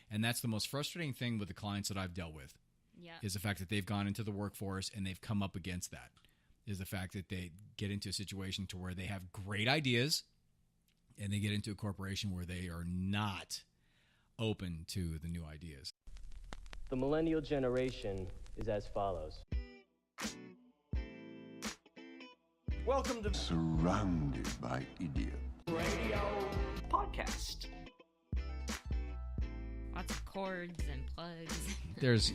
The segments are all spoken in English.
And that's the most frustrating thing with the clients that I've dealt with. Yeah. Is the fact that they've gone into the workforce and they've come up against that. Is the fact that they get into a situation to where they have great ideas and they get into a corporation where they are not open to the new ideas. The millennial generation is as follows. Welcome to Surrounded by idiots. Radio Podcast. Lots of cords and plugs. There's,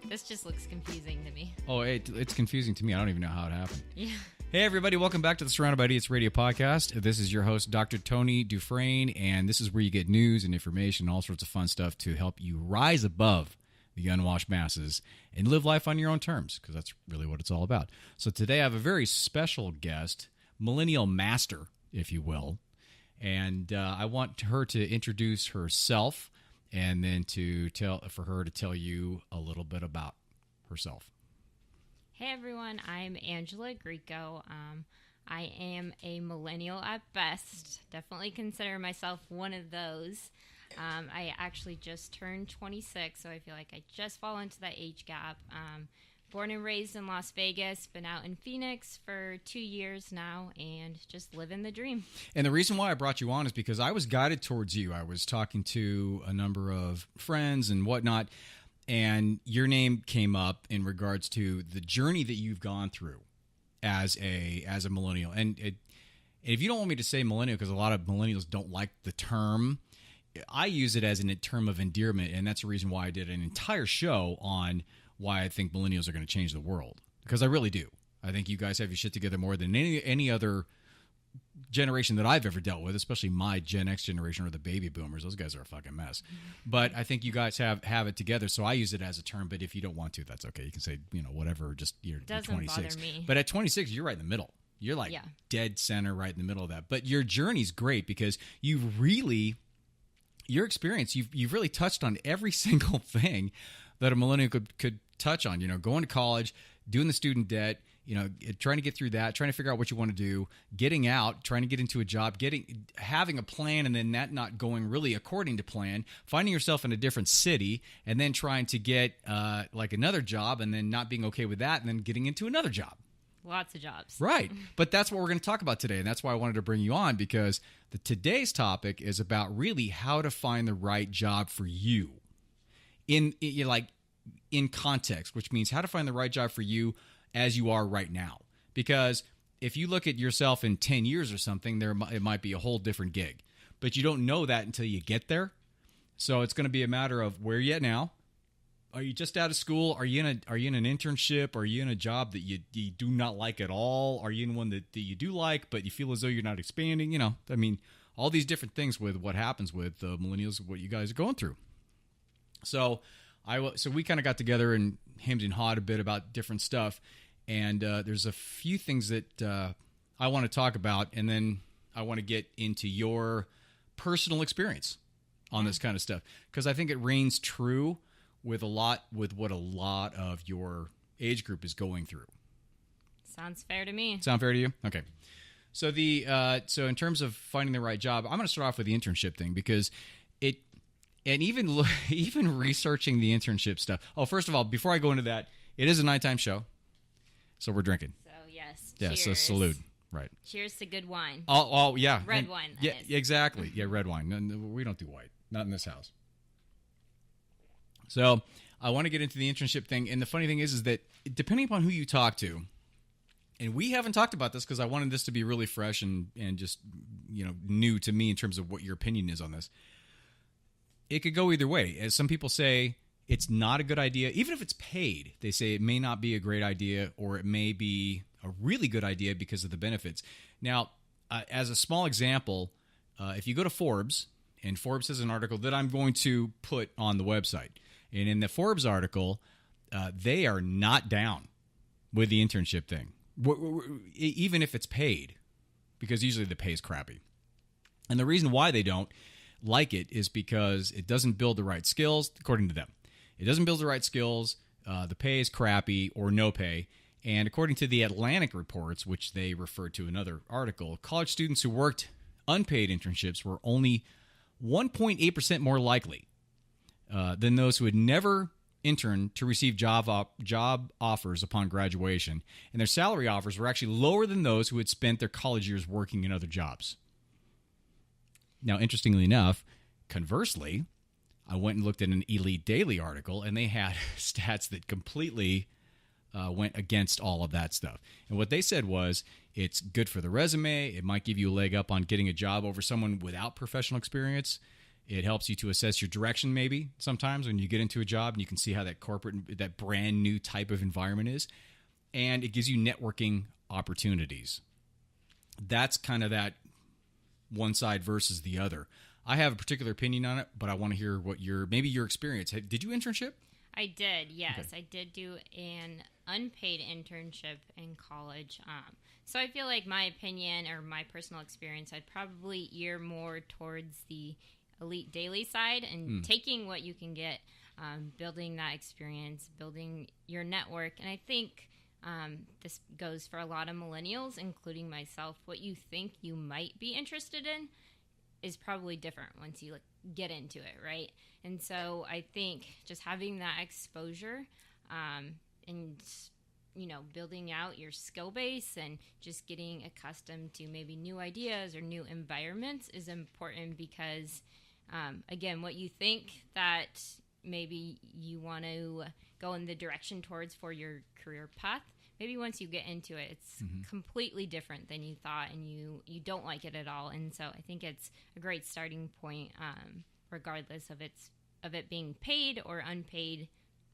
This just looks confusing to me. Oh, it's confusing to me. I don't even know how it happened. Yeah. Hey, everybody. Welcome back to the Surrounded by Idiots Radio Podcast. This is your host, Dr. Tony Dufresne, and this is where you get news and information, all sorts of fun stuff to help you rise above the unwashed masses and live life on your own terms, because that's really what it's all about. So today I have a very special guest, Millennial Master, if you will, and I want her to introduce herself and then for her to tell you a little bit about herself. Hey everyone, I'm Angela Greco. I am a millennial at best. Definitely consider myself one of those. I actually just turned 26, so I feel like I just fall into that age gap. Born and raised in Las Vegas, been out in Phoenix for 2 years now, and just living the dream. And the reason why I brought you on is because I was guided towards you. I was talking to a number of friends and whatnot, and your name came up in regards to the journey that you've gone through as a millennial. And if you don't want me to say millennial, because a lot of millennials don't like the term, I use it as a term of endearment, and that's the reason why I did an entire show on why I think millennials are going to change the world, because I really do. I think you guys have your shit together more than any other generation that I've ever dealt with, especially my Gen X generation or the baby boomers. Those guys are a fucking mess. But I think you guys have it together, so I use it as a term, but if you don't want to, that's okay. You can say, whatever, just you're 26. Bother me. But at 26, you're right in the middle. You're like dead center right in the middle of that. But your journey's great because your experience, you've really touched on every single thing that a millennial could touch on. Going to college, doing the student debt, trying to get through that, trying to figure out what you want to do, getting out, trying to get into a job, having a plan, and then that not going really according to plan, finding yourself in a different city, and then trying to get like another job, and then not being okay with that, and then getting into another job. Lots of jobs. Right. But that's what we're going to talk about today. And that's why I wanted to bring you on, because today's topic is about really how to find the right job for you in context, which means how to find the right job for you as you are right now. Because if you look at yourself in 10 years or something, it might be a whole different gig. But you don't know that until you get there. So it's going to be a matter of where you at now. Are you just out of school? Are you in an internship? Are you in a job that you do not like at all? Are you in one that you do like, but you feel as though you're not expanding? All these different things with what happens with the millennials, what you guys are going through. So we kind of got together and hemmed and hawed a bit about different stuff. And there's a few things that I want to talk about, and then I want to get into your personal experience on this kind of stuff, because I think it reigns true with what a lot of your age group is going through. Sounds fair to me. Sound fair to you? Okay. So so in terms of finding the right job, I'm going to start off with the internship thing, because even researching the internship stuff. Oh, first of all, before I go into that, it is a nighttime show, so we're drinking. So yes. Yeah. Cheers. So salute. Right. Cheers to good wine. Oh yeah. Red wine. Yeah. Exactly. Yeah. Red wine. No, we don't do white. Not in this house. So I want to get into the internship thing. And the funny thing is that depending upon who you talk to, and we haven't talked about this because I wanted this to be really fresh and just, new to me in terms of what your opinion is on this. It could go either way. As some people say, it's not a good idea. Even if it's paid, they say it may not be a great idea, or it may be a really good idea because of the benefits. Now, as a small example, if you go to Forbes, and Forbes has an article that I'm going to put on the website. And in the Forbes article, they are not down with the internship thing, even if it's paid, because usually the pay is crappy. And the reason why they don't like it is because it doesn't build the right skills, according to them. It doesn't build the right skills, the pay is crappy or no pay, and according to the Atlantic reports, which they referred to in another article, college students who worked unpaid internships were only 1.8% more likely than those who had never interned to receive job offers upon graduation, and their salary offers were actually lower than those who had spent their college years working in other jobs. Now, interestingly enough, conversely, I went and looked at an Elite Daily article, and they had stats that completely went against all of that stuff. And what they said was, it's good for the resume. It might give you a leg up on getting a job over someone without professional experience. It helps you to assess your direction maybe sometimes when you get into a job and you can see how that corporate, that brand new type of environment is. And it gives you networking opportunities. That's kind of that one side versus the other. I have a particular opinion on it, but I want to hear what your experience. Did you internship? I did, yes. Okay. I did do an unpaid internship in college. So I feel like my opinion or my personal experience, I'd probably ear more towards the Elite Daily side and taking what you can get, building that experience, building your network. And I think this goes for a lot of millennials, including myself. What you think you might be interested in is probably different once you get into it, right? And so I think just having that exposure and, building out your skill base and just getting accustomed to maybe new ideas or new environments is important because, again, what you think that maybe you want to go in the direction towards for your career path, maybe once you get into it, it's completely different than you thought, and you don't like it at all. And so I think it's a great starting point, regardless of it being paid or unpaid.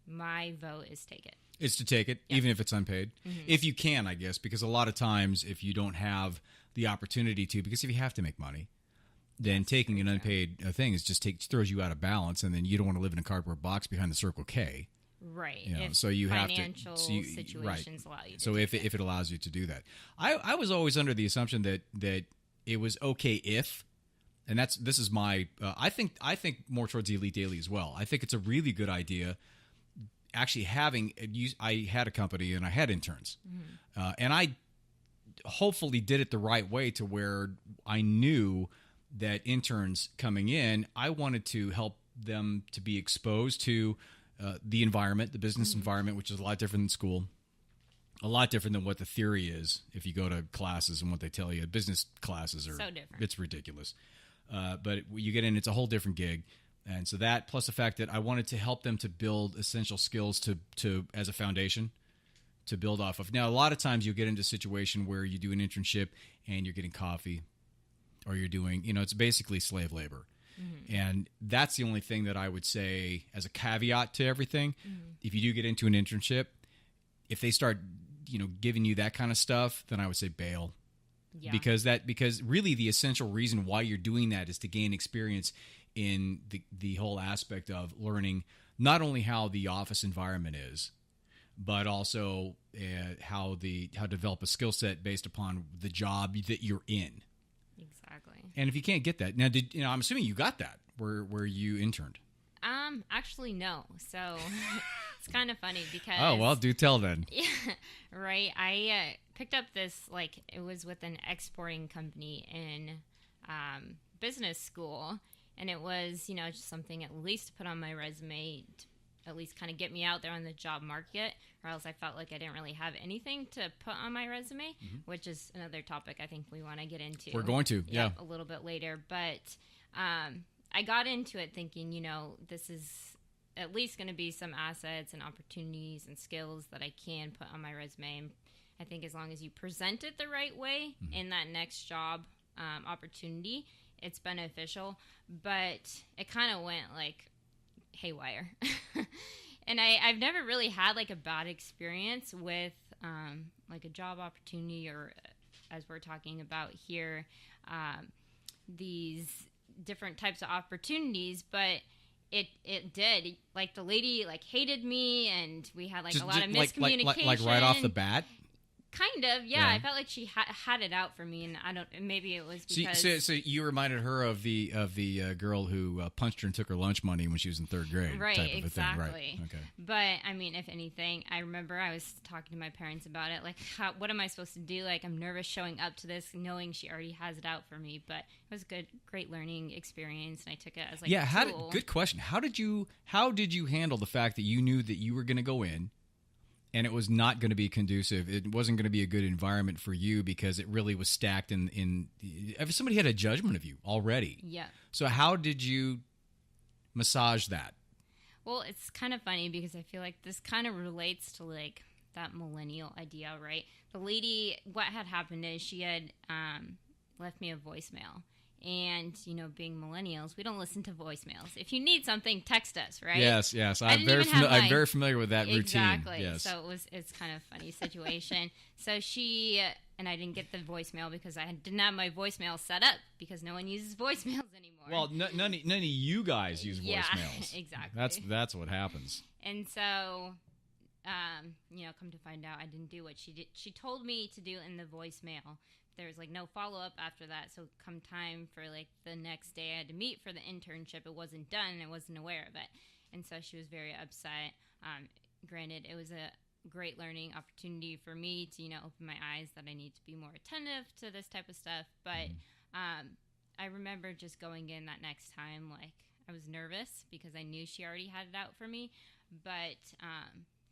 My vote is take it. It's to take it, even if it's unpaid. If you can, I guess, because a lot of times if you don't have the opportunity to, because if you have to make money, then taking an unpaid thing is just throws you out of balance, and then you don't want to live in a cardboard box behind the Circle K. Right. So you have to. Financial situations allow you to So if it allows you to do that, I was always under the assumption that it was okay if, and this is my I think more towards the Elite Daily as well. I think it's a really good idea. Actually, I had a company and I had interns, and I hopefully did it the right way to where I knew that interns coming in, I wanted to help them to be exposed to the environment, the business environment, which is a lot different than school, a lot different than what the theory is. If you go to classes and what they tell you, business classes are so different. It's ridiculous. But you get in, it's a whole different gig. And so that, plus the fact that I wanted to help them to build essential skills to as a foundation to build off of. Now, a lot of times you'll get into a situation where you do an internship and you're getting coffee, or you're doing, it's basically slave labor. And that's the only thing that I would say as a caveat to everything. If you do get into an internship, if they start, giving you that kind of stuff, then I would say bail. Yeah. Because really the essential reason why you're doing that is to gain experience in the whole aspect of learning not only how the office environment is, but also how develop a skill set based upon the job that you're in. Exactly. And if you can't get that, now, I'm assuming you got that where you interned. Actually, no. So it's kind of funny because. Oh, well, do tell then. Yeah, right. I picked up this, it was with an exporting company in business school, and it was, just something at least to put on my resume, to at least kind of get me out there on the job market, or else I felt like I didn't really have anything to put on my resume, which is another topic I think we want to get into. We're going to, yeah. A little bit later. But I got into it thinking, this is at least going to be some assets and opportunities and skills that I can put on my resume. And I think as long as you present it the right way in that next job opportunity, it's beneficial. But it kind of went haywire. And I've never really had a bad experience with a job opportunity, or as we're talking about here, these different types of opportunities, but it did, the lady hated me, and we had a lot of miscommunication. Like right off the bat. Kind of, yeah. I felt like she had it out for me, and I don't. Maybe it was because. So you reminded her of the girl who punched her and took her lunch money when she was in third grade, right? Type of Exactly. A thing. Right. Okay. But I mean, if anything, I remember I was talking to my parents about it. Like, what am I supposed to do? Like, I'm nervous showing up to this, knowing she already has it out for me. But it was a great learning experience, and I took it as like a tool. Good question. How did you handle the fact that you knew that you were going to go in? And it was not going to be conducive. It wasn't going to be a good environment for you because it really was stacked in somebody had a judgment of you already. Yeah. So how did you massage that? Well, it's kind of funny because I feel like this kind of relates to like that millennial idea, right? The lady, what had happened is she had left me a voicemail. And, being millennials, we don't listen to voicemails. If you need something, text us, right? Yes. I'm very familiar with that routine. Exactly. Yes. So it's kind of a funny situation. So and I didn't get the voicemail because I didn't have my voicemail set up because no one uses voicemails anymore. Well, none of you guys use voicemails. Yeah, exactly. That's what happens. And so, come to find out, I didn't do what she did. She told me to do in the voicemail. There was like no follow-up after that, so come time for like the next day I had to meet for the internship, it wasn't done and I wasn't aware of it, and so she was very upset. Granted, it was a great learning opportunity for me to open my eyes that I need to be more attentive to this type of stuff, but I remember just going in that next time, like I was nervous because I knew she already had it out for me, but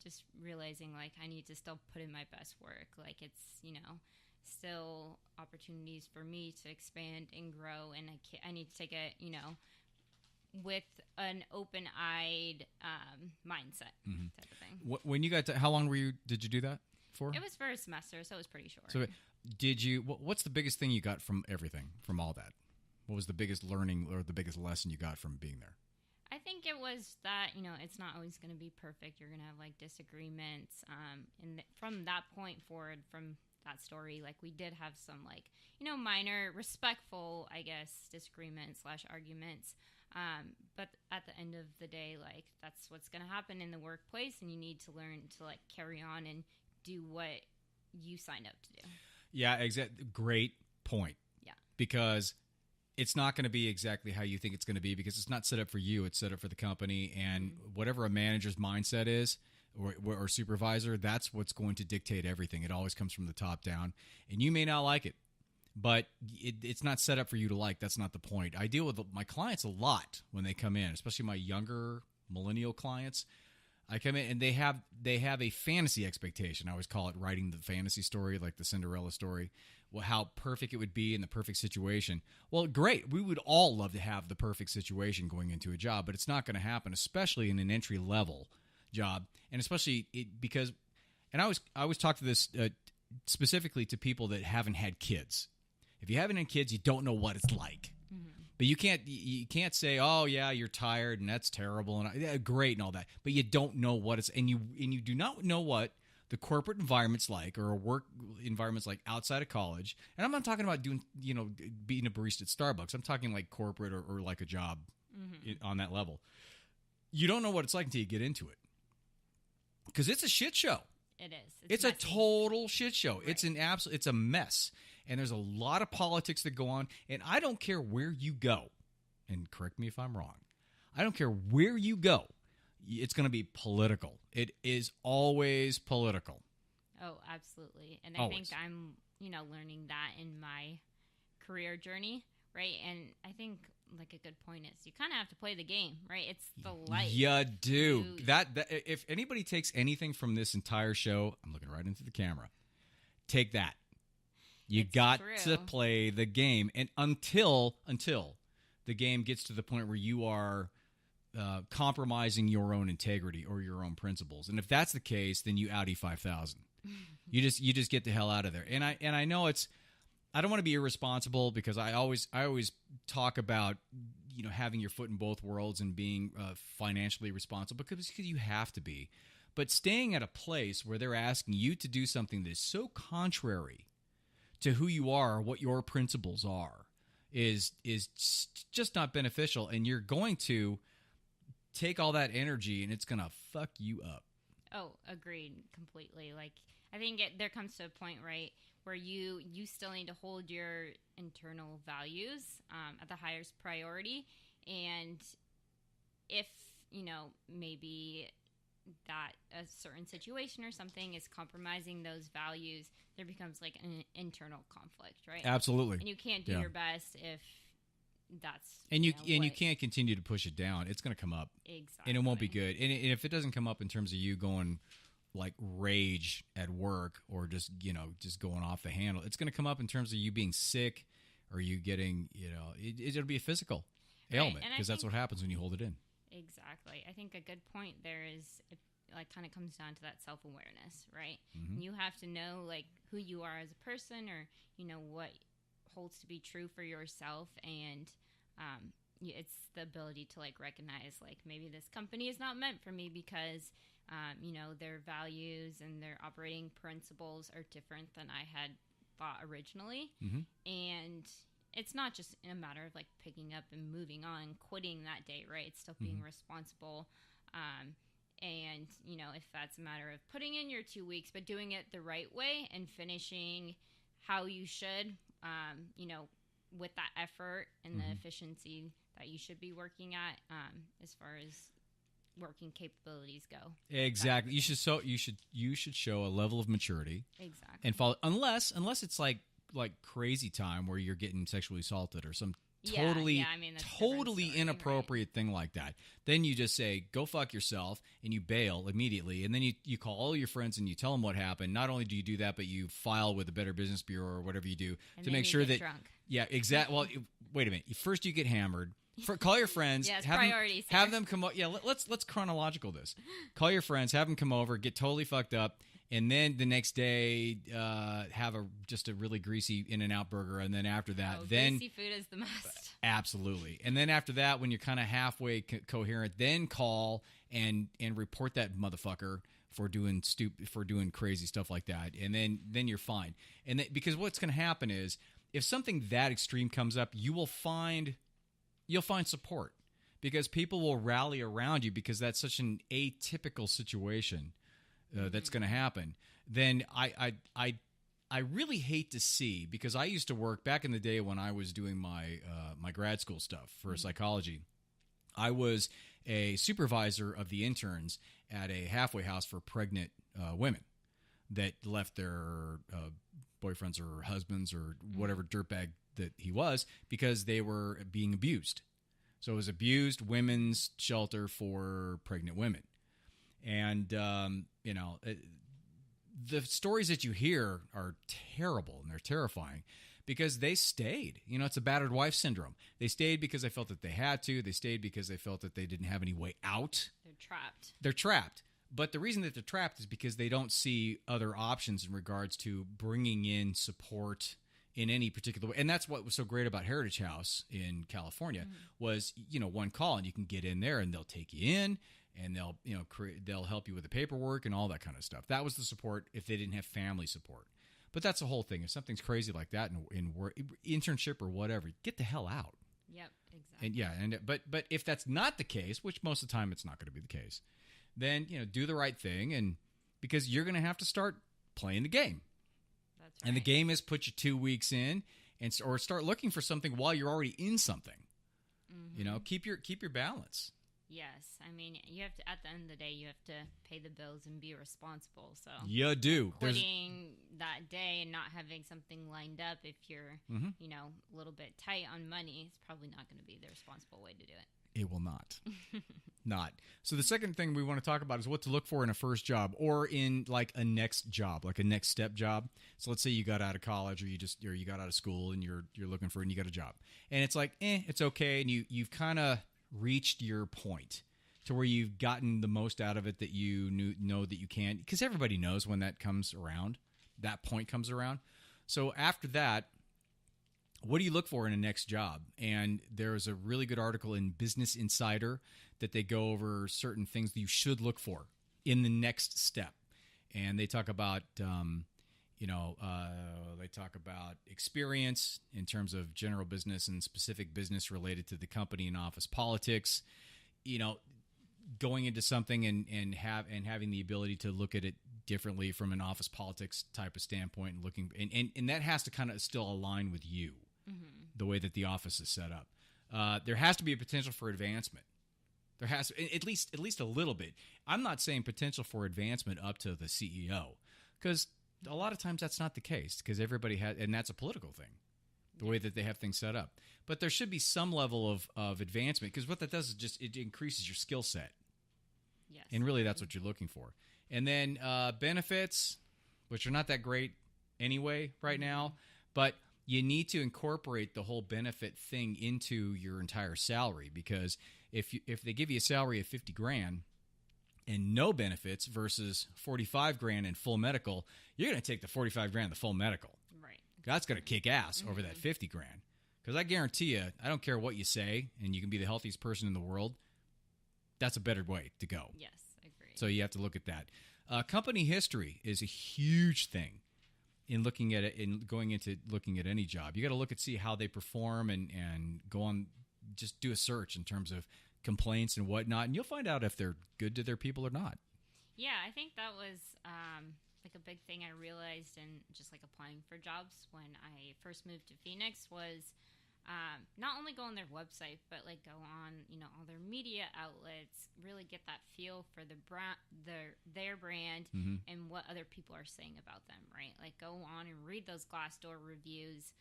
just realizing like I need to still put in my best work, like it's still opportunities for me to expand and grow, and I need to take it, with an open-eyed mindset type of thing. When you got to, how long did you do that for? It was for a semester, so it was pretty short. So did you, what's the biggest thing you got from everything, from all that? What was the biggest learning or the biggest lesson you got from being there? I think it was that, it's not always going to be perfect. You're going to have like disagreements. And from that point forward, from that story, like we did have some like minor respectful, I guess, disagreements / arguments, but at the end of the day, like that's what's going to happen in the workplace, and you need to learn to like carry on and do what you signed up to do. Yeah, exactly. Great point. Yeah, because it's not going to be exactly how you think it's going to be, because it's not set up for you, it's set up for the company, and whatever a manager's mindset is, or supervisor, that's what's going to dictate everything. It always comes from the top down, and you may not like it, but it's not set up for you to like. That's not the point. I deal with my clients a lot when they come in, especially my younger millennial clients. I come in and they have a fantasy expectation. I always call it writing the fantasy story, like the Cinderella story. Well, how perfect it would be in the perfect situation. Well, great. We would all love to have the perfect situation going into a job, but it's not going to happen, especially in an entry level job, and especially because I always talk to this specifically to people that haven't had kids. If you haven't had kids, you don't know what it's like. But you can't say, oh yeah, you're tired and that's terrible and yeah, great and all that, but you don't know what it's, and you do not know what the corporate environment's like, or a work environment's like outside of college. And I'm not talking about doing being a barista at Starbucks. I'm talking like corporate or like a job on that level. You don't know what it's like until you get into it, because it's a shit show. It is. It's a total shit show. Right. It's a mess. And there's a lot of politics that go on. And I don't care where you go. And correct me if I'm wrong. I don't care where you go. It's going to be political. It is always political. Oh, absolutely. And always. I think I'm, learning that in my career journey, right? And I think like a good point is you kind of have to play the game, right? It's the life. You do. That if anybody takes anything from this entire show, I'm looking right into the camera. Take that. It's got to play the game, and until the game gets to the point where you are compromising your own integrity or your own principles, and if that's the case, then you Audi 5000. You just get the hell out of there. And I know I don't want to be irresponsible, because I always talk about having your foot in both worlds and being financially responsible, because you have to be. But staying at a place where they're asking you to do something that is so contrary to who you are or what your principles are is just not beneficial, and you're going to take all that energy and it's going to fuck you up. Oh, agreed completely. Like, I think there comes to a point, right, where you still need to hold your internal values at the highest priority. And if, maybe that a certain situation or something is compromising those values, there becomes like an internal conflict, right? Absolutely. And you can't do your best if that's you can't continue to push it down. It's going to come up. Exactly. And it won't be good. And if it doesn't come up in terms of you going like rage at work or just going off the handle, it's going to come up in terms of you being sick or you getting, it'll be a physical ailment, because that's what happens when you hold it in. Exactly. I think a good point there is it like kind of comes down to that self-awareness, right? Mm-hmm. You have to know like who you are as a person, or what holds to be true for yourself, and it's the ability to like recognize like maybe this company is not meant for me because their values and their operating principles are different than I had thought originally. Mm-hmm. And it's not just a matter of like picking up and moving on, quitting that day, right? It's still being responsible. And, if that's a matter of putting in your 2 weeks, but doing it the right way and finishing how you should, with that effort and the efficiency that you should be working at, as far as working capabilities go. Exactly. You should show a level of maturity. Exactly. And follow, unless it's like crazy time where you're getting sexually assaulted or some totally inappropriate thing like that. Then you just say, go fuck yourself, and you bail immediately. And then you call all your friends and you tell them what happened. Not only do you do that, but you file with the Better Business Bureau or whatever you do to make sure that drunk. Yeah, exactly. Well, wait a minute. First you get hammered. Call your friends. Yes, priorities. Have them come. Yeah, let's chronological this. Call your friends. Have them come over. Get totally fucked up, and then the next day have just a really greasy In-N-Out burger, and then after that, greasy food is the must. Absolutely. And then after that, when you're kind of halfway coherent, then call and report that motherfucker for doing crazy stuff like that, and then you're fine. And because what's going to happen is if something that extreme comes up, you'll find support, because people will rally around you, because that's such an atypical situation that's going to happen. Then I really hate to see, because I used to work back in the day when I was doing my grad school stuff for psychology. I was a supervisor of the interns at a halfway house for pregnant women that left their boyfriends or husbands or whatever dirtbag that he was, because they were being abused. So it was abused women's shelter for pregnant women. And, the stories that you hear are terrible and they're terrifying, because they stayed. It's a battered wife syndrome. They stayed because they felt that they had to. They stayed because they felt that they didn't have any way out. They're trapped. But the reason that they're trapped is because they don't see other options in regards to bringing in support in any particular way. And that's what was so great about Heritage House in California was, one call and you can get in there and they'll take you in and they'll help you with the paperwork and all that kind of stuff. That was the support if they didn't have family support. But that's the whole thing. If something's crazy like that in work, internship or whatever, get the hell out. Yep, exactly. And but if that's not the case, which most of the time it's not going to be the case, then do the right thing, and because you're going to have to start playing the game. That's right. And the game is put you 2 weeks in, or start looking for something while you're already in something. Mm-hmm. Keep your balance. Yes, I mean you have to. At the end of the day, you have to pay the bills and be responsible. So you do. Quitting that day and not having something lined up, if you're a little bit tight on money, it's probably not going to be the responsible way to do it. It will not. Not. So the second thing we want to talk about is what to look for in a first job, or in like a next job, like a next step job. So let's say you got out of college, or you got out of school and you're looking for, and you got a job, and it's like, it's okay, and you've kind of reached your point to where you've gotten the most out of it that you know that you can, because everybody knows when that point comes around. So after that, what do you look for in a next job? And there's a really good article in Business Insider that they go over certain things that you should look for in the next step. And they talk about, experience in terms of general business and specific business related to the company and office politics, going into something and having the ability to look at it differently from an office politics type of standpoint and looking, and that has to kind of still align with you, the way that the office is set up. There has to be a potential for advancement. There has to, at least a little bit. I'm not saying potential for advancement up to the CEO, because a lot of times that's not the case, because everybody has, and that's a political thing, the way that they have things set up. But there should be some level of advancement, because what that does is just it increases your skill set. Yes. And really that's what you're looking for. And then benefits, which are not that great anyway right now, but you need to incorporate the whole benefit thing into your entire salary, because if they give you a salary of $50,000 and no benefits versus $45,000 and full medical, you're going to take the $45,000, the full medical. Right. That's going to kick ass over that $50,000. Because I guarantee you, I don't care what you say, and you can be the healthiest person in the world, that's a better way to go. Yes, agreed. So you have to look at that. Company history is a huge thing in looking at it, in going into looking at any job. You got to look and see how they perform and go on, just do a search in terms of complaints and whatnot, and you'll find out if they're good to their people or not. Yeah, I think that was like a big thing I realized in just like applying for jobs when I first moved to Phoenix was not only go on their website, but like go on, all their media outlets, really get that feel for the brand, their brand, and what other people are saying about them, right? Like go on and read those Glassdoor reviews.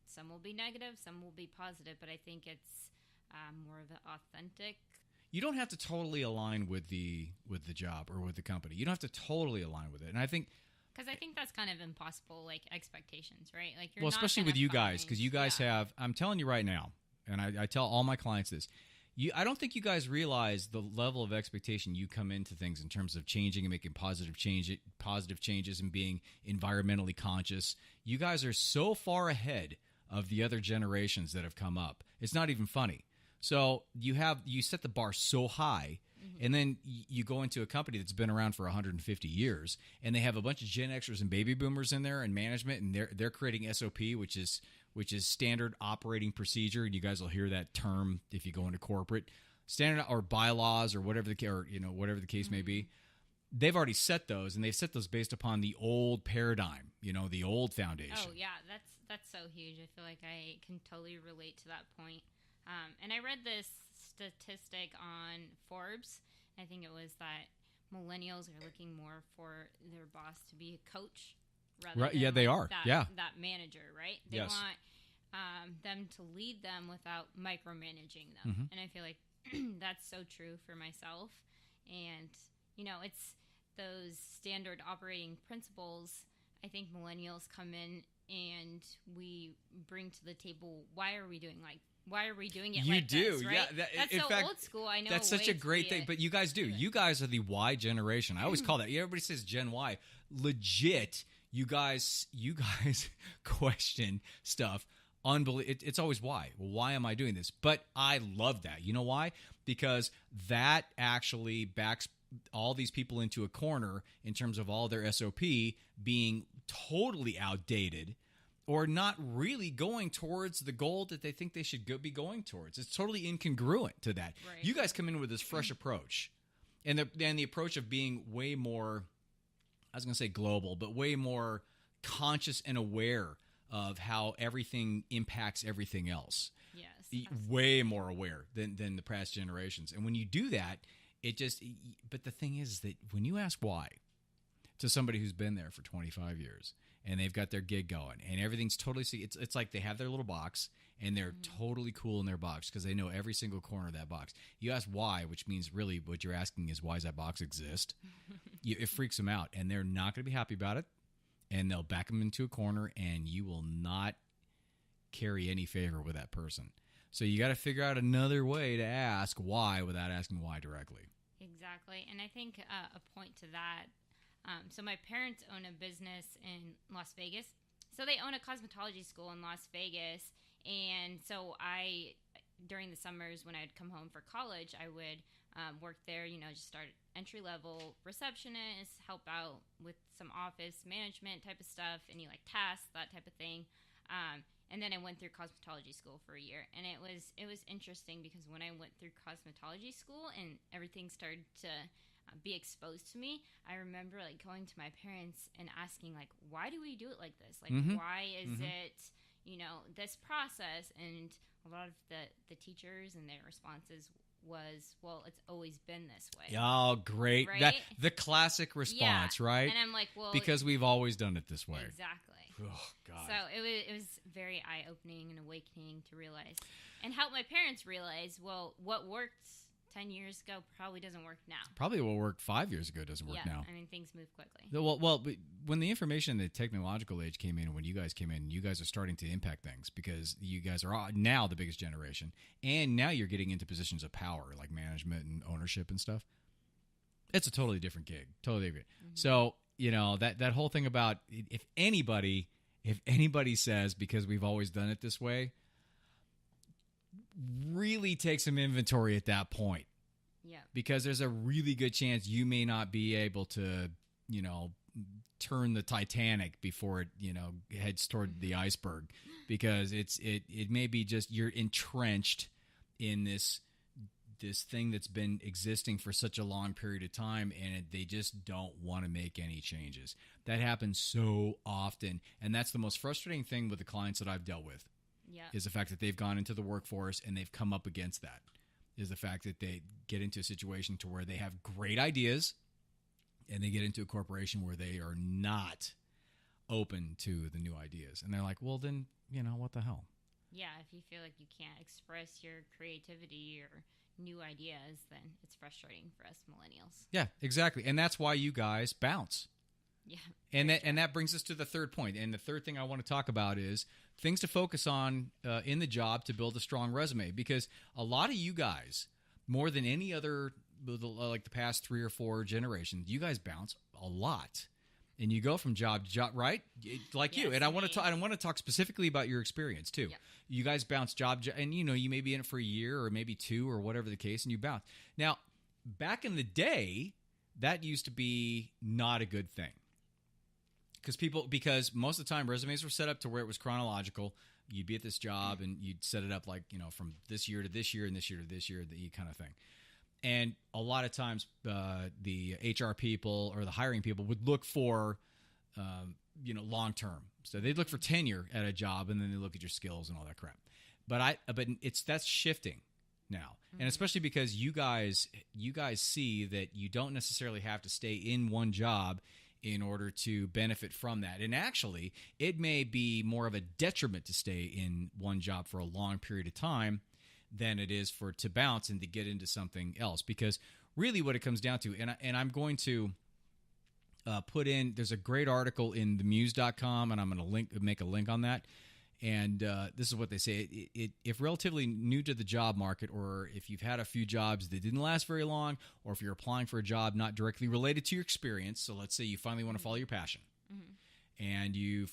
Some will be negative, some will be positive, but I think it's more of an authentic. You don't have to totally align with the job or with the company. You don't have to totally align with it. And I think, because I think that's kind of impossible, like expectations, right? Like you're well, not especially with you guys, because you guys yeah. have. I'm telling you right now, and I tell all my clients this. I don't think you guys realize the level of expectation you come into things in terms of changing and making positive changes and being environmentally conscious. You guys are so far ahead of the other generations that have come up. It's not even funny. So you set the bar so high, and then you go into a company that's been around for 150 years, and they have a bunch of Gen Xers and baby boomers in there and management, and they're creating SOP, which is standard operating procedure. And you guys will hear that term if you go into corporate standard or bylaws or whatever the case may be. They've already set those, and they've set those based upon the old paradigm, the old foundation. Oh yeah, that's so huge. I feel like I can totally relate to that point. And I read this statistic on Forbes. I think it was that millennials are looking more for their boss to be a coach rather than they are. that manager, right? They Yes. want them to lead them without micromanaging them. And I feel like that's so true for myself. And, it's those standard operating principles. I think millennials come in and we bring to the table, why are we doing it You like do, this, right? yeah. That's in so fact, old school. I know that's such a great thing. It. But you guys do. You guys are the Y generation. I always call that. Everybody says Gen Y. Legit, you guys question stuff. It's always why. Well, why am I doing this? But I love that. You know why? Because that actually backs all these people into a corner in terms of all their SOP being totally outdated or not really going towards the goal that they think they should be going towards. It's totally incongruent to that. Right. You guys come in with this fresh approach, and the approach of being way more, I was going to say global, but way more conscious and aware of how everything impacts everything else. Yes. Way more aware than the past generations. And when you do that, but the thing is that when you ask why to somebody who's been there for 25 years and they've got their gig going and everything's totally, it's like they have their little box and they're totally cool in their box because they know every single corner of that box. You ask why, which means really what you're asking is why does that box exist? It freaks them out and they're not going to be happy about it, and they'll back them into a corner and you will not carry any favor with that person. So you got to figure out another way to ask why without asking why directly. Exactly. And I think a point to that, so my parents own a business in Las Vegas. So they own a cosmetology school in Las Vegas. And so during the summers when I'd come home for college, I would work there, just start entry-level receptionist, help out with some office management type of stuff, any tasks, that type of thing. And then I went through cosmetology school for a year, and it was interesting because when I went through cosmetology school and everything started to be exposed to me. I remember like going to my parents and asking like, why do we do it like this? Like, why is it, this process? And a lot of the teachers and their responses was, well, it's always been this way. Oh, great. Right? The classic response, right? And I'm like, well, because we've always done it this way. Exactly. Oh, God. So it was very eye-opening and awakening to realize and help my parents realize, well, what worked 10 years ago probably doesn't work now. Probably what worked 5 years ago doesn't work now. I mean, things move quickly. Well, but when the information, the technological age came in, and when you guys came in, you guys are starting to impact things because you guys are now the biggest generation, and now you're getting into positions of power like management and ownership and stuff. It's a totally different gig. Totally different. So, that whole thing about if anybody says because we've always done it this way, really take some inventory at that point. Yeah. Because there's a really good chance you may not be able to, turn the Titanic before it, heads toward the iceberg, because it may be just you're entrenched in this thing that's been existing for such a long period of time, and they just don't want to make any changes. That happens so often, and that's the most frustrating thing with the clients that I've dealt with. Yeah. Is the fact that they've gone into the workforce and they've come up against that. Is the fact that they get into a situation to where they have great ideas and they get into a corporation where they are not open to the new ideas. And they're like, well, then, what the hell? Yeah, if you feel like you can't express your creativity or new ideas, then it's frustrating for us millennials. Yeah, exactly. And that's why you guys bounce. Yeah. And that brings us to the third point. And the third thing I want to talk about is things to focus on in the job to build a strong resume. Because a lot of you guys, more than any other, like the past 3 or 4 generations, you guys bounce a lot. And you go from job to job, right? Like you. And I want to talk specifically about your experience too. Yeah. You guys bounce job, and you may be in it for a year or maybe 2 or whatever the case, and you bounce. Now, back in the day, that used to be not a good thing. Because most of the time resumes were set up to where it was chronological. You'd be at this job and you'd set it up like, from this year to this year and this year to this year, the kind of thing. And a lot of times the HR people or the hiring people would look for, long term. So they'd look for tenure at a job, and then they look at your skills and all that crap. But that's shifting now. And especially because you guys see that you don't necessarily have to stay in one job in order to benefit from that. And actually, it may be more of a detriment to stay in one job for a long period of time than it is to bounce and to get into something else. Because really what it comes down to, and I'm going to put in, there's a great article in themuse.com, and I'm going to make a link on that. And this is what they say. If relatively new to the job market, or if you've had a few jobs that didn't last very long, or if you're applying for a job not directly related to your experience, so let's say you finally want to follow your passion, and you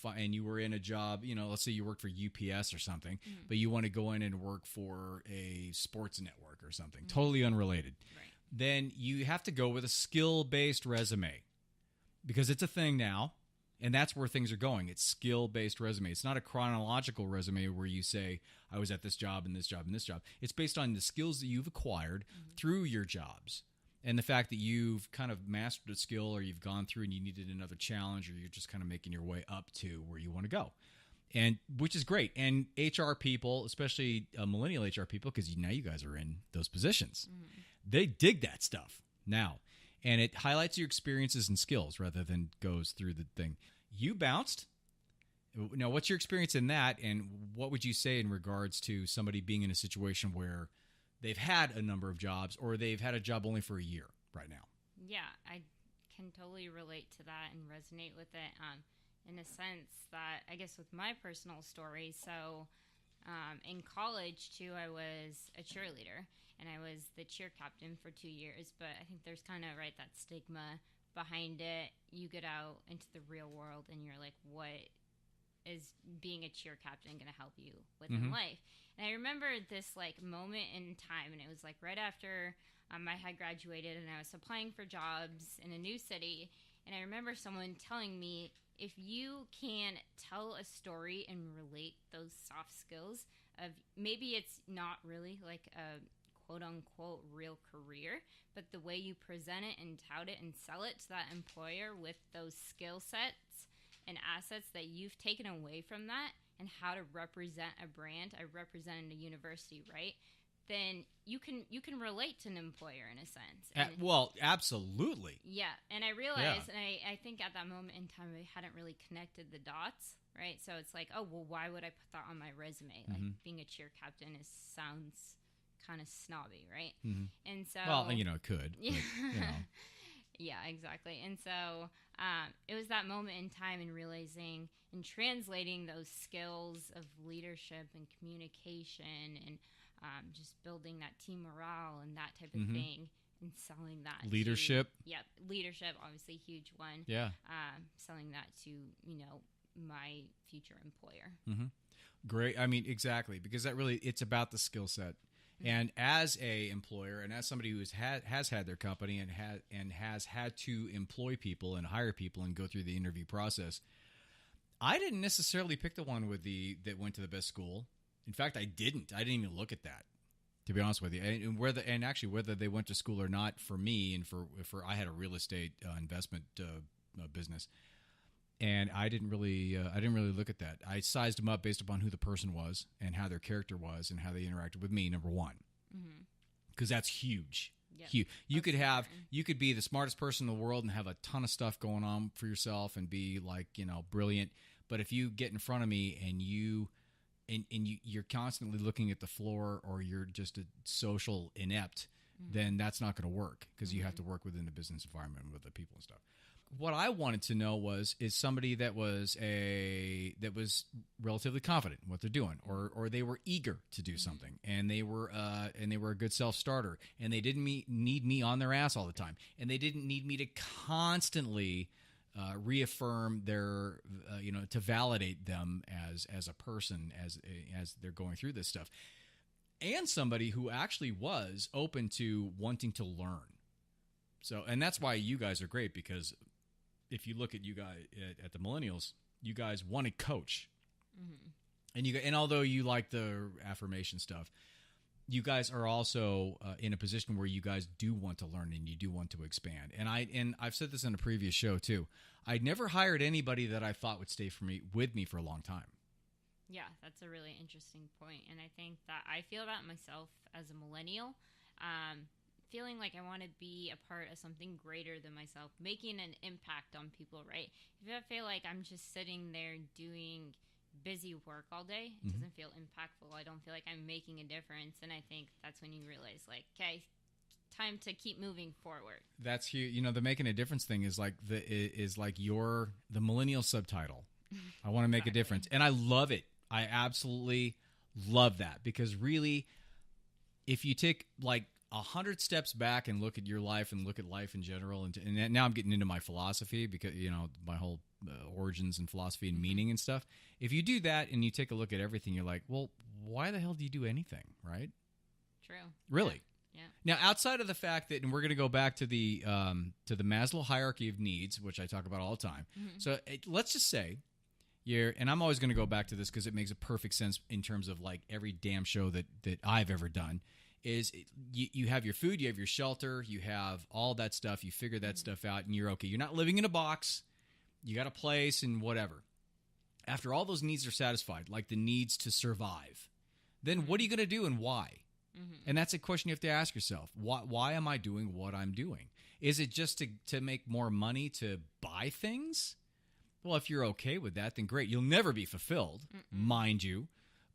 were in a job, let's say you worked for UPS or something, but you want to go in and work for a sports network or something, totally unrelated, Right. then you have to go with a skill-based resume, because it's a thing now. And that's where things are going. It's skill-based resume. It's not a chronological resume where you say, I was at this job and this job and this job. It's based on the skills that you've acquired through your jobs, and the fact that you've kind of mastered a skill, or you've gone through and you needed another challenge, or you're just kind of making your way up to where you want to go, and which is great. And HR people, especially millennial HR people, because now you guys are in those positions, they dig that stuff now. And it highlights your experiences and skills rather than goes through the thing. You bounced. Now, what's your experience in that? And what would you say in regards to somebody being in a situation where they've had a number of jobs, or they've had a job only for a year right now? Yeah, I can totally relate to that and resonate with it in a sense that, I guess, with my personal story. So in college, too, I was a cheerleader. And I was the cheer captain for 2 years, but I think there's kind of, that stigma behind it. You get out into the real world and you're like, what is being a cheer captain going to help you with in life? And I remember this moment in time, and it was right after I had graduated and I was applying for jobs in a new city. And I remember someone telling me, if you can tell a story and relate those soft skills of, maybe it's not really a quote unquote real career, but the way you present it and tout it and sell it to that employer with those skill sets and assets that you've taken away from that, and how to represent a brand. I represented a university, right? Then you can relate to an employer in a sense. And Well, absolutely. yeah, and I realized, and I think at that moment in time, I hadn't really connected the dots, right? So it's like, oh, well, why would I put that on my resume? Like, being a cheer captain sounds kind of snobby, right? And so... Well, it could. Yeah. But, Yeah, exactly. And so it was that moment in time and realizing and translating those skills of leadership and communication and just building that team morale and that type of thing, and selling that leadership. Leadership, obviously a huge one. Yeah. Selling that to, my future employer. Great. I mean, exactly, because it's about the skill set. And as a employer, and as somebody who has had their company and has had to employ people and hire people and go through the interview process, I didn't necessarily pick the one that went to the best school. In fact, I didn't even look at that, to be honest with you. And whether they went to school or not, for me and for I had a real estate investment business, and I didn't really look at that. I sized them up based upon who the person was and how their character was and how they interacted with me. Number one, because that's huge. Yep. Huge. You could be the smartest person in the world and have a ton of stuff going on for yourself and be like brilliant. But if you get in front of me and you're constantly looking at the floor, or you're just a social inept, then that's not going to work, because you have to work within the business environment with the people and stuff. What I wanted to know is somebody that was relatively confident in what they're doing, or they were eager to do something, and they were a good self-starter, and they didn't need me on their ass all the time, and they didn't need me to constantly reaffirm their to validate them as a person as they're going through this stuff, and somebody who actually was open to wanting to learn. So, and that's why you guys are great, because if you look at you guys at the Millennials, you guys want to coach, and although you like the affirmation stuff, you guys are also in a position where you guys do want to learn and you do want to expand. And I've said this in a previous show too. I'd never hired anybody that I thought would stay with me for a long time. Yeah, that's a really interesting point. And I think that I feel that myself as a millennial, feeling like I want to be a part of something greater than myself, making an impact on people, right? If I feel like I'm just sitting there doing busy work all day, it doesn't feel impactful. I don't feel like I'm making a difference. And I think that's when you realize, like, okay, time to keep moving forward. That's huge. The making a difference thing is like the millennial subtitle. I want to make a difference. And I love it. I absolutely love that, because really, if you take like 100 steps back and look at your life and look at life in general, and now I'm getting into my philosophy, because my whole origins and philosophy and meaning and stuff. If you do that and you take a look at everything, you're like, well, why the hell do you do anything, right? True. Really? Yeah. Now, outside of the fact that, and we're going to go back to the Maslow hierarchy of needs, which I talk about all the time. So let's just say and I'm always going to go back to this because it makes a perfect sense in terms of like every damn show that I've ever done. Is you have your food, you have your shelter, you have all that stuff, you figure that stuff out, and you're okay. You're not living in a box. You got a place and whatever. After all those needs are satisfied, like the needs to survive, then what are you going to do and why? And that's a question you have to ask yourself. Why am I doing what I'm doing? Is it just to make more money to buy things? Well, if you're okay with that, then great. You'll never be fulfilled, mind you.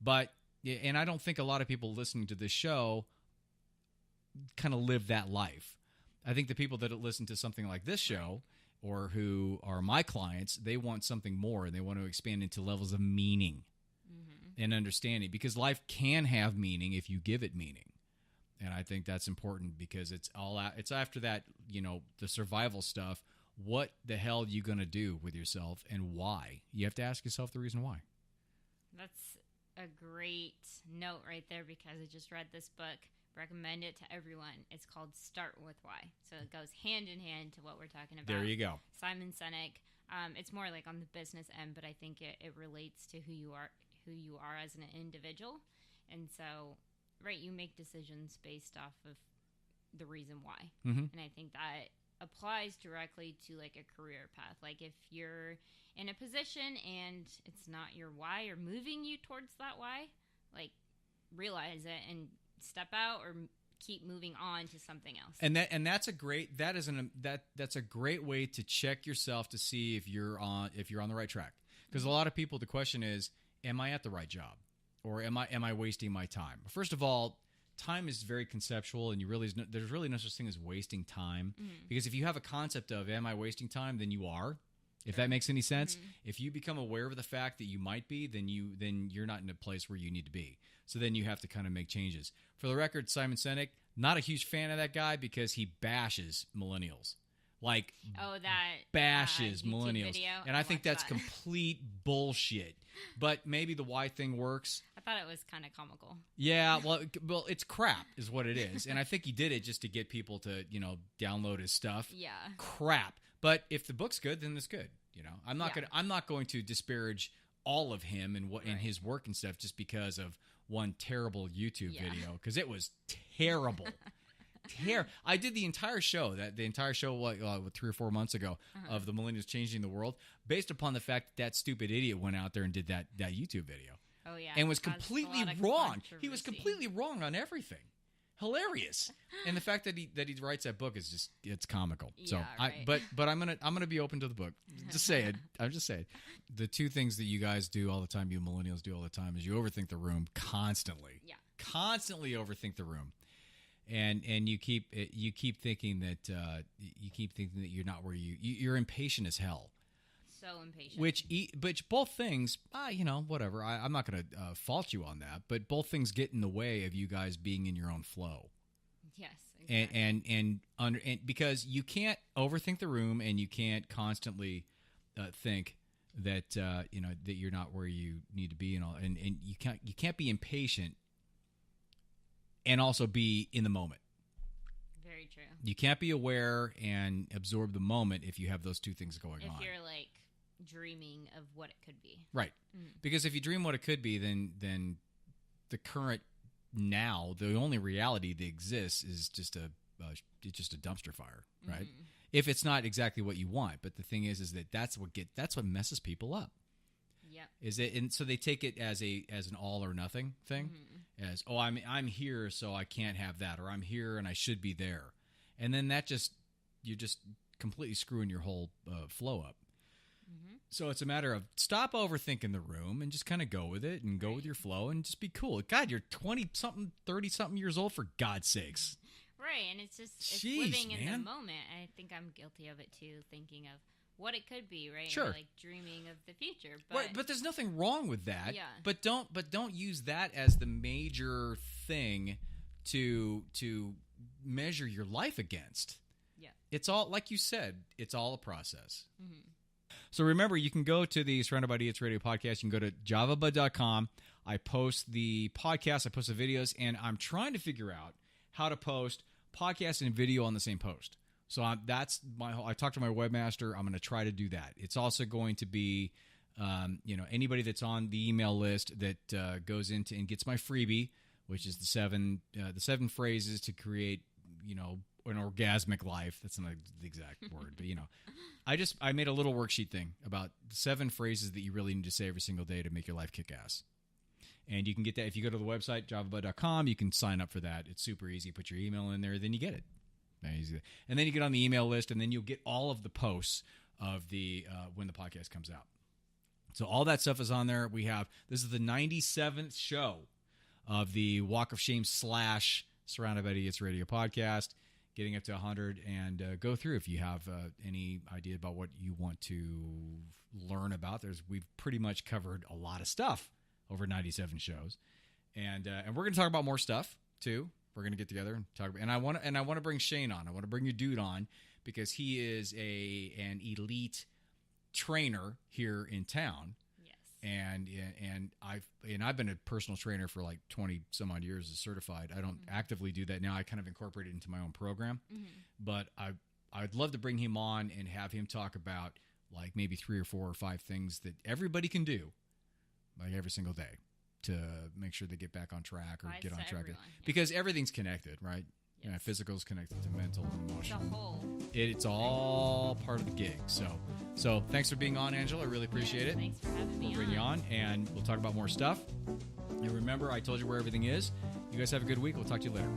And I don't think a lot of people listening to this show kind of live that life. I think the people that listen to something like this show, or who are my clients, they want something more, and they want to expand into levels of meaning and understanding, because life can have meaning if you give it meaning. And I think that's important, because it's after that, the survival stuff. What the hell are you going to do with yourself, and why? You have to ask yourself the reason why. That's a great note right there, because I just read this book. Recommend it to everyone. It's called Start With Why. So it goes hand in hand to what we're talking about. There you go. Simon Sinek. It's more like on the business end, but I think it relates to who you are as an individual. And so right, you make decisions based off of the reason why. Mm-hmm. And I think that applies directly to like a career path. Like if you're in a position and it's not your why or moving you towards that why, like realize it and step out or keep moving on to something else. And that's a great way to check yourself to see if you're on the right track. Because a lot of people, the question is, am I at the right job, or am I wasting my time? First of all, time is very conceptual, and there's really no such thing as wasting time. Because if you have a concept of am I wasting time, then you are. If that makes any sense. If you become aware of the fact that you might be, then you're not in a place where you need to be. So then you have to kind of make changes. For the record, Simon Sinek, not a huge fan of that guy because he bashes millennials. Like, bashes YouTube millennials. video. And I think that's that. complete bullshit. But maybe the why thing works. I thought it was kind of comical. Yeah, well, it's crap is what it is. And I think he did it just to get people to, download his stuff. Yeah. Crap. But if the book's good, then it's good. I'm not going to disparage all of him and in his work and stuff just because of one terrible YouTube video, because it was terrible. I did the entire show, like 3 or 4 months ago of the millennials changing the world, based upon the fact that stupid idiot went out there and did that YouTube video. Oh yeah, and was completely wrong. He was completely wrong on everything. Hilarious. And the fact that he writes that book is just, it's comical. So but I'm gonna be open to the book. Just say it. I'm just saying. The two things that you guys do all the time, you millennials do all the time, is you overthink the room constantly. Yeah. Constantly overthink the room. And you keep thinking that you're not where you're impatient as hell. So impatient. Which both things, whatever. I'm not going to fault you on that, but both things get in the way of you guys being in your own flow. Yes. Exactly. And because you can't overthink the room, and you can't constantly think that that you're not where you need to be, and all, and you can't be impatient and also be in the moment. Very true. You can't be aware and absorb the moment if you have those two things going on. If you're like dreaming of what it could be. Right. Because if you dream what it could be, then the current now, the only reality that exists is just a dumpster fire, right? If it's not exactly what you want. But the thing is that that's what messes people up. Yep. And so they take it as an all or nothing thing. As, oh, I'm here, so I can't have that, or I'm here and I should be there. And then you're just completely screwing your whole flow up. So it's a matter of stop overthinking the room and just kind of go with it and go with your flow and just be cool. God, you're 20-something, 30-something years old, for God's sakes. Right, and it's living in the moment. I think I'm guilty of it too, thinking of what it could be, right? Sure. Or like dreaming of the future. But there's nothing wrong with that. Yeah. But don't use that as the major thing to measure your life against. Yeah. It's all, like you said, it's all a process. So remember, you can go to the Surrounded by Idiots Radio podcast. You can go to javabud.com. I post the podcast, I post the videos, and I'm trying to figure out how to post podcast and video on the same post. So that's I talked to my webmaster. I'm going to try to do that. It's also going to be, anybody that's on the email list that goes into and gets my freebie, which is the seven phrases to create, an orgasmic life. That's not the exact word, but I made a little worksheet thing about the 7 phrases that you really need to say every single day to make your life kick ass. And you can get that if you go to the website, javabud.com. You can sign up for that. It's super easy. Put your email in there, then you get it. Easy. And then you get on the email list, and then you'll get all of the posts of the when the podcast comes out. So all that stuff is on there. This is the 97th show of the Walk of Shame / Surrounded by Idiots Radio podcast, getting up to 100. And go through if you have any idea about what you want to learn about. We've pretty much covered a lot of stuff over 97 shows, and we're going to talk about more stuff too. We're going to get together and talk about, and I want to bring Shane on. I want to bring your dude on because he is an elite trainer here in town. Yes. And I've been a personal trainer for like 20 some odd years as certified. I don't actively do that now. I kind of incorporate it into my own program. But I'd love to bring him on and have him talk about like maybe 3 or 4 or 5 things that everybody can do like every single day. to make sure they get back on track or Applies get on to track. everyone, yeah. Because everything's connected, right? Yes. Yeah, physical is connected to mental and It's a emotional. whole. It's all part of the gig. So thanks for being on, Angela. I really appreciate it. Thanks for having me We'll bring you on, and we'll talk about more stuff. And remember, I told you where everything is. You guys have a good week. We'll talk to you later.